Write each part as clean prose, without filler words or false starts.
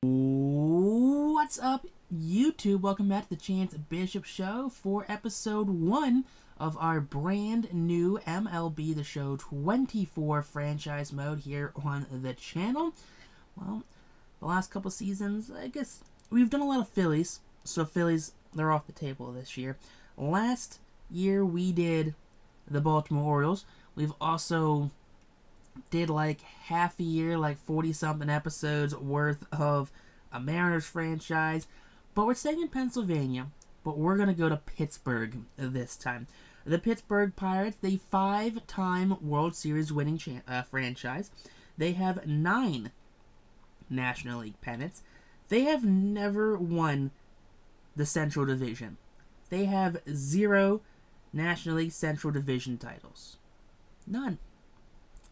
What's up, YouTube? Welcome back to the Chance Bishop Show for episode 1 of our brand new MLB The Show 24 franchise mode here on the channel. Well, the last couple seasons, I guess we've done a lot of Phillies, so Phillies, they're off the table this year. Last year we did the Baltimore Orioles. We've also did like half a year, like 40-something episodes worth of a Mariners franchise. But we're staying in Pennsylvania, but we're going to go to Pittsburgh this time. The Pittsburgh Pirates, the 5-time World Series winning franchise. They have 9 National League pennants. They have never won the Central Division. They have 0 National League Central Division titles. None.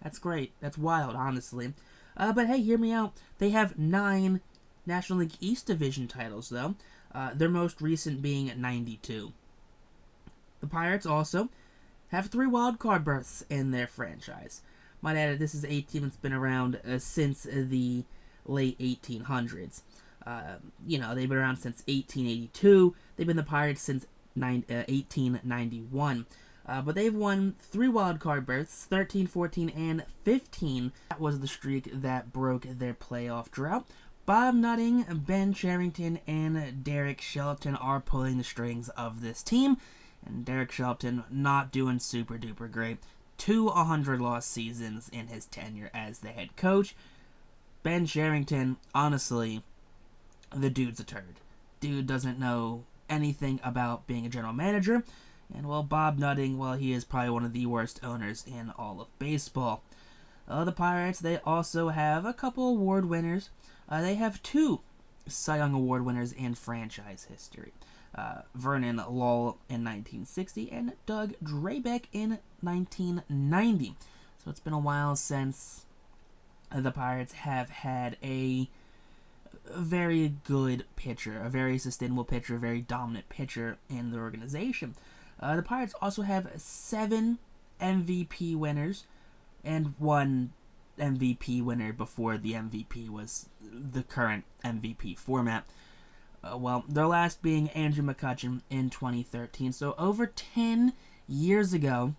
That's great. That's wild, honestly. But hey, hear me out. They have 9 National League East Division titles, though. Their most recent being at 92. The Pirates also have 3 wild card berths in their franchise. Might add, this is a team that's been around since the late 1800s. They've been around since 1882. They've been the Pirates since 1891. But they've won 3 wild card berths, 13, 14, and 15. That was the streak that broke their playoff drought. Bob Nutting, Ben Cherington, and Derek Shelton are pulling the strings of this team. And Derek Shelton not doing super duper great. 2 100-loss seasons in his tenure as the head coach. Ben Cherington, honestly, the dude's a turd. Dude doesn't know anything about being a general manager. And, well, Bob Nutting, well, he is probably one of the worst owners in all of baseball. The Pirates, they also have a couple award winners. They have 2 Cy Young Award winners in franchise history. Vernon Lowell in 1960 and Doug Drabek in 1990. So it's been a while since the Pirates have had a very good pitcher, a very sustainable pitcher, a very dominant pitcher in the organization. The Pirates also have 7 MVP winners and 1 MVP winner before the MVP was the current MVP format. Their last being Andrew McCutchen in 2013. So over 10 years ago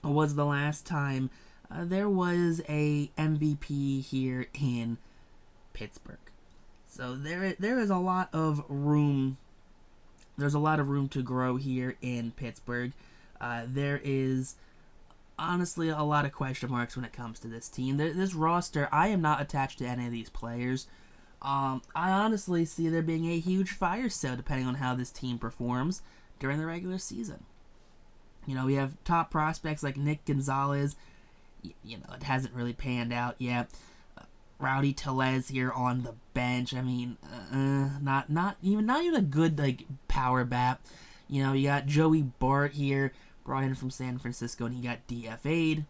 was the last time there was a MVP here in Pittsburgh. So there is a lot of room. There's a lot of room to grow here in Pittsburgh. There is honestly a lot of question marks when it comes to this team. This roster, I am not attached to any of these players. I honestly see there being a huge fire sale depending on how this team performs during the regular season. We have top prospects like Nick Gonzalez. It hasn't really panned out yet. Rowdy Tellez here on the bench. I mean, not even a good power bat. You got Joey Bart here, brought in from San Francisco, and he got DFA'd.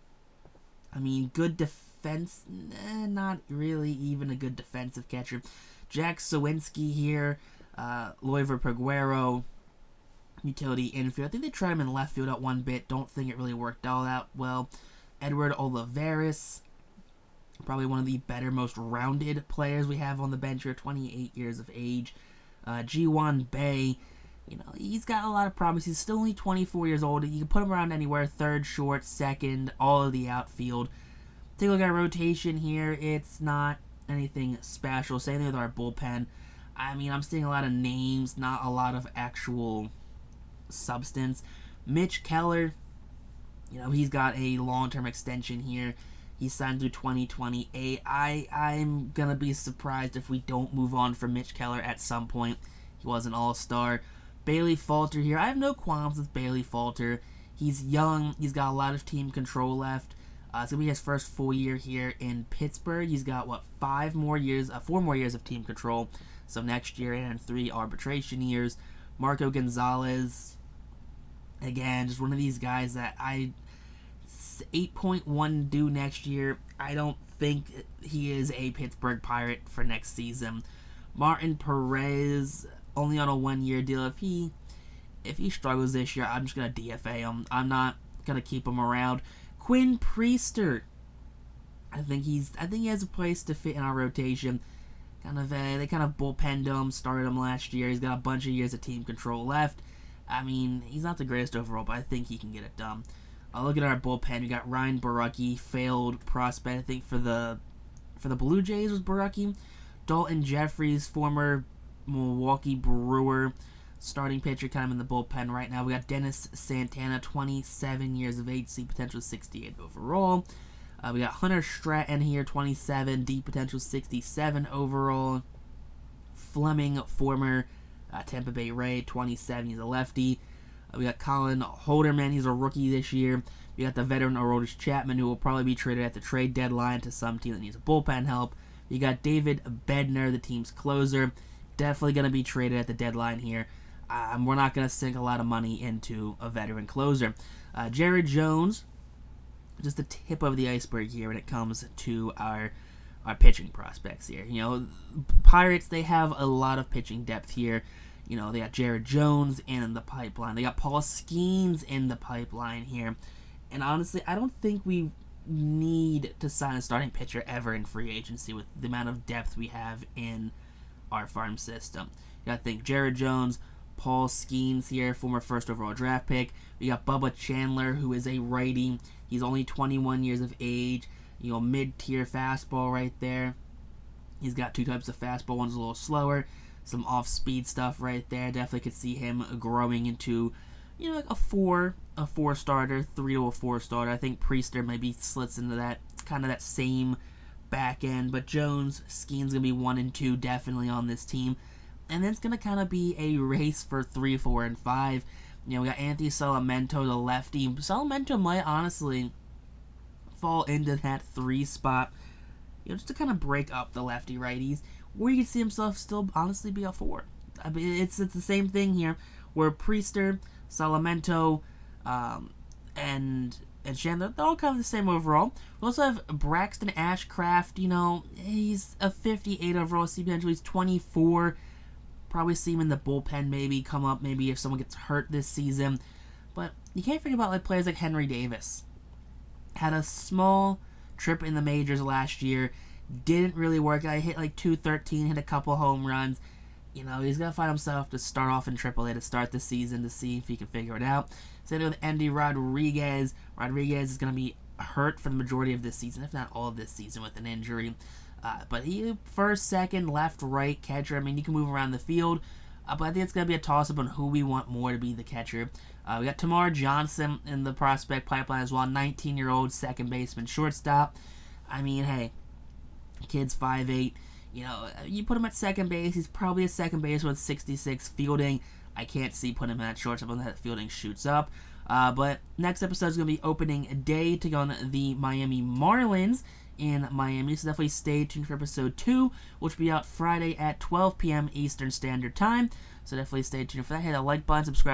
I mean, good defense, not really even a good defensive catcher. Jack Sawinski here, Loiver Peguero, utility infield. I think they tried him in left field at one bit. Don't think it really worked all that well. Edward Olivares, probably one of the better, most rounded players we have on the bench here, 28 years of age. Ji-Hwan Bae, he's got a lot of promise. He's still only 24 years old. You can put him around anywhere, third, short, second, all of the outfield. Take a look at our rotation here. It's not anything special. Same thing with our bullpen. I mean, I'm seeing a lot of names, not a lot of actual substance. Mitch Keller, he's got a long-term extension here. He's signed through 2028. I'm going to be surprised if we don't move on from Mitch Keller at some point. He was an all-star. Bailey Falter here. I have no qualms with Bailey Falter. He's young. He's got a lot of team control left. It's going to be his first full year here in Pittsburgh. He's got, 4 more years of team control. So next year and 3 arbitration years. Marco Gonzalez, again, just one of these guys that 8.1 due next year. I don't think he is a Pittsburgh Pirate for next season. Martin Perez, only on a 1-year deal. If he struggles this year, I'm just gonna DFA him. I'm not gonna keep him around. Quinn Priester, I think he has a place to fit in our rotation. They kind of bullpenned him, started him last year. He's got a bunch of years of team control left. I mean, he's not the greatest overall, but I think he can get it done. Look at our bullpen. We got Ryan Borucki, failed prospect. I think for the Blue Jays was Borucki. Dalton Jeffries, former Milwaukee Brewer, starting pitcher, kind of in the bullpen right now. We got Dennis Santana, 27 years of age, C potential 68 overall. We got Hunter Stratton here, 27, D potential 67 overall. Fleming, former Tampa Bay Ray, 27, he's a lefty. We got Colin Holderman, he's a rookie this year. We got the veteran Aroldis Chapman, who will probably be traded at the trade deadline to some team that needs a bullpen help. You got David Bednar, the team's closer, definitely going to be traded at the deadline here. We're not going to sink a lot of money into a veteran closer. Jared Jones, just the tip of the iceberg here when it comes to our pitching prospects here. You know, Pirates, they have a lot of pitching depth here. You know, they got Jared Jones in the pipeline. They got Paul Skeens in the pipeline here. And honestly, I don't think we need to sign a starting pitcher ever in free agency with the amount of depth we have in our farm system. You got to think Jared Jones, Paul Skeens here, former first overall draft pick. We got Bubba Chandler, who is a righty. He's only 21 years of age. You know, mid-tier fastball right there. He's got two types of fastball. One's a little slower. Some off-speed stuff right there. Definitely could see him growing into, you know, like a four starter, 3 to a 4 starter. I think Priester maybe slits into that, kind of that same back end. But Jones, Skeen's going to be 1 and 2 definitely on this team. And then it's going to kind of be a race for 3, 4, and 5. You know, we got Anthony Salamento, the lefty. Salamento might honestly fall into that 3 spot, you know, just to kind of break up the lefty-righties, where you can see himself still honestly be a 4. I mean, it's the same thing here, where Priester, Salamento, and Chandler, they're all kind of the same overall. We also have Braxton Ashcraft. You know, he's a 58 overall C potential. He's 24. Probably see him in the bullpen, maybe come up, maybe if someone gets hurt this season. But you can't forget about like players like Henry Davis. Had a small trip in the majors last year. Didn't really work out. He hit like 213, hit a couple home runs. You know, he's going to find himself to start off in AAA to start the season to see if he can figure it out. Same with Andy Rodriguez. Rodriguez is going to be hurt for the majority of this season, if not all of this season, with an injury. But he, first, second, left, right, catcher. I mean, you can move around the field. But I think it's going to be a toss-up on who we want more to be the catcher. We got Tamar Johnson in the prospect pipeline as well. 19-year-old second baseman, shortstop. I mean, hey, kid's 5'8". You know, you put him at second base, he's probably a second base with 66 fielding. I can't see putting him at shortstop unless that fielding shoots up. But next episode is going to be opening day to go on the Miami Marlins in Miami. So definitely stay tuned for episode 2, which will be out Friday at 12 p.m. Eastern Standard Time. So definitely stay tuned for that. Hit that like button, subscribe.